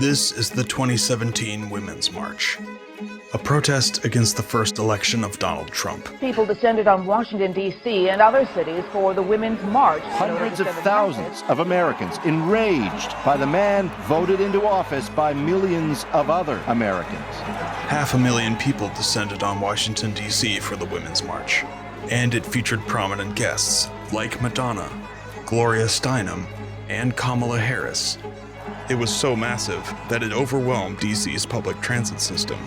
This is the 2017 Women's March, a protest against the first election of Donald Trump. People descended on Washington, D.C. and other cities for the Women's March. Hundreds of thousands of Americans enraged by the man voted into office by millions of other Americans. 500,000 people descended on Washington, D.C. for the Women's March, and it featured prominent guests like Madonna, Gloria Steinem, and Kamala Harris. It was so massive that it overwhelmed DC's public transit system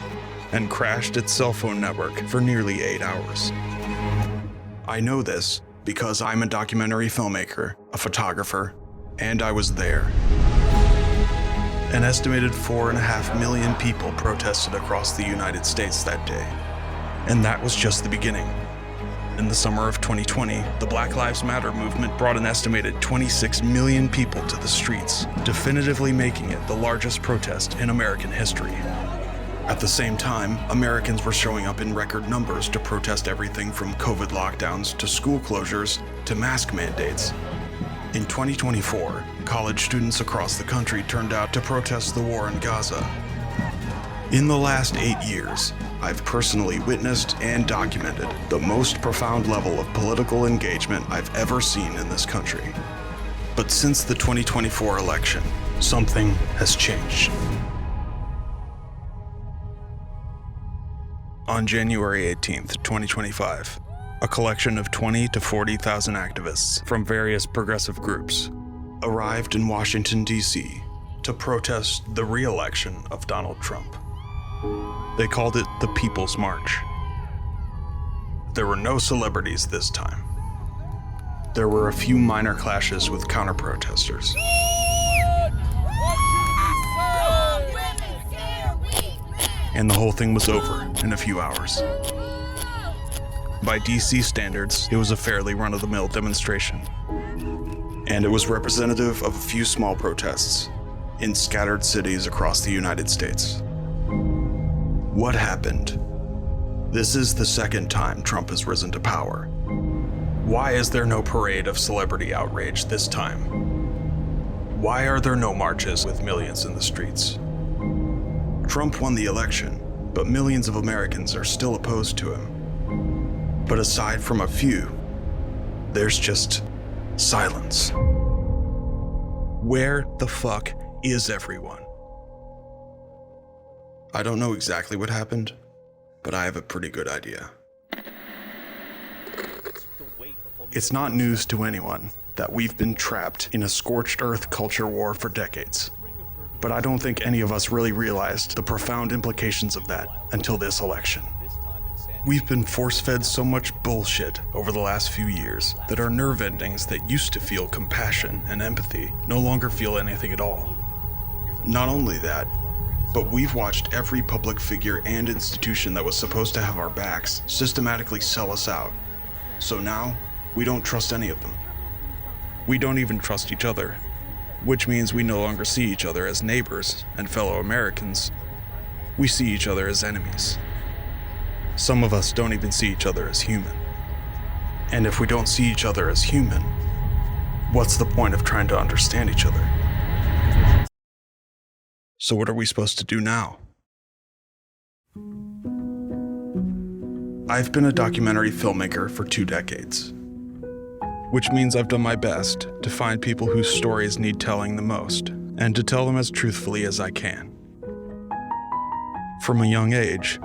and crashed its cell phone network for nearly 8 hours. I know this because I'm a documentary filmmaker, a photographer, and I was there. An estimated 4.5 million people protested across the United States that day, and that was just the beginning. In the summer of 2020, the Black Lives Matter movement brought an estimated 26 million people to the streets, definitively making it the largest protest in American history. At the same time, Americans were showing up in record numbers to protest everything from COVID lockdowns to school closures to mask mandates. In 2024, college students across the country turned out to protest the war in Gaza. In the last 8 years, I've personally witnessed and documented the most profound level of political engagement I've ever seen in this country. But since the 2024 election, something has changed. On January 18th, 2025, a collection of 20,000 to 40,000 activists from various progressive groups arrived in Washington, D.C. to protest the re-election of Donald Trump. They called it the People's March. There were no celebrities this time. There were a few minor clashes with counter-protesters. And the whole thing was over in a few hours. By DC standards, it was a fairly run-of-the-mill demonstration. And it was representative of a few small protests in scattered cities across the United States. What happened? This is the second time Trump has risen to power. Why is there no parade of celebrity outrage this time? Why are there no marches with millions in the streets? Trump won the election, but millions of Americans are still opposed to him. But aside from a few, there's just silence. Where the fuck is everyone? I don't know exactly what happened, but I have a pretty good idea. It's not news to anyone that we've been trapped in a scorched earth culture war for decades. But I don't think any of us really realized the profound implications of that until this election. We've been force-fed so much bullshit over the last few years that our nerve endings that used to feel compassion and empathy no longer feel anything at all. Not only that, but we've watched every public figure and institution that was supposed to have our backs systematically sell us out. So now, we don't trust any of them. We don't even trust each other, which means we no longer see each other as neighbors and fellow Americans. We see each other as enemies. Some of us don't even see each other as human. And if we don't see each other as human, what's the point of trying to understand each other? So what are we supposed to do now? I've been a documentary filmmaker for 2 decades, which means I've done my best to find people whose stories need telling the most, and to tell them as truthfully as I can. From a young age,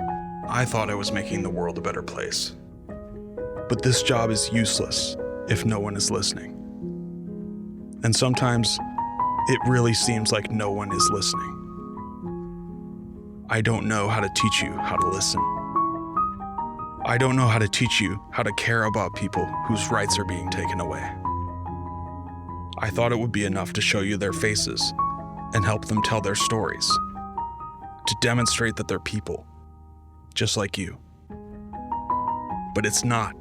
I thought I was making the world a better place. But this job is useless if no one is listening. And sometimes, it really seems like no one is listening. I don't know how to teach you how to listen. I don't know how to teach you how to care about people whose rights are being taken away. I thought it would be enough to show you their faces and help them tell their stories, to demonstrate that they're people, just like you. But it's not.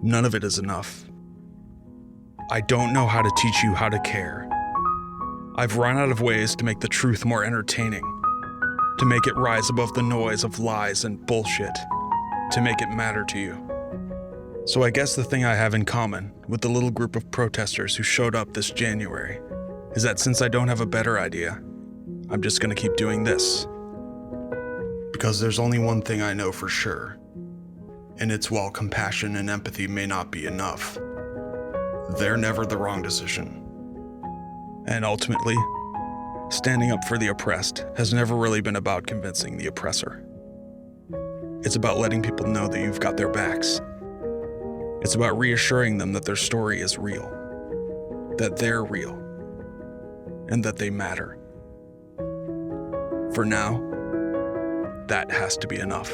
None of it is enough. I don't know how to teach you how to care. I've run out of ways to make the truth more entertaining, to make it rise above the noise of lies and bullshit, to make it matter to you. So I guess the thing I have in common with the little group of protesters who showed up this January is that since I don't have a better idea, I'm just gonna keep doing this. Because there's only one thing I know for sure, and it's while compassion and empathy may not be enough, they're never the wrong decision. And ultimately, standing up for the oppressed has never really been about convincing the oppressor. It's about letting people know that you've got their backs. It's about reassuring them that their story is real, that they're real, and that they matter. For now, that has to be enough.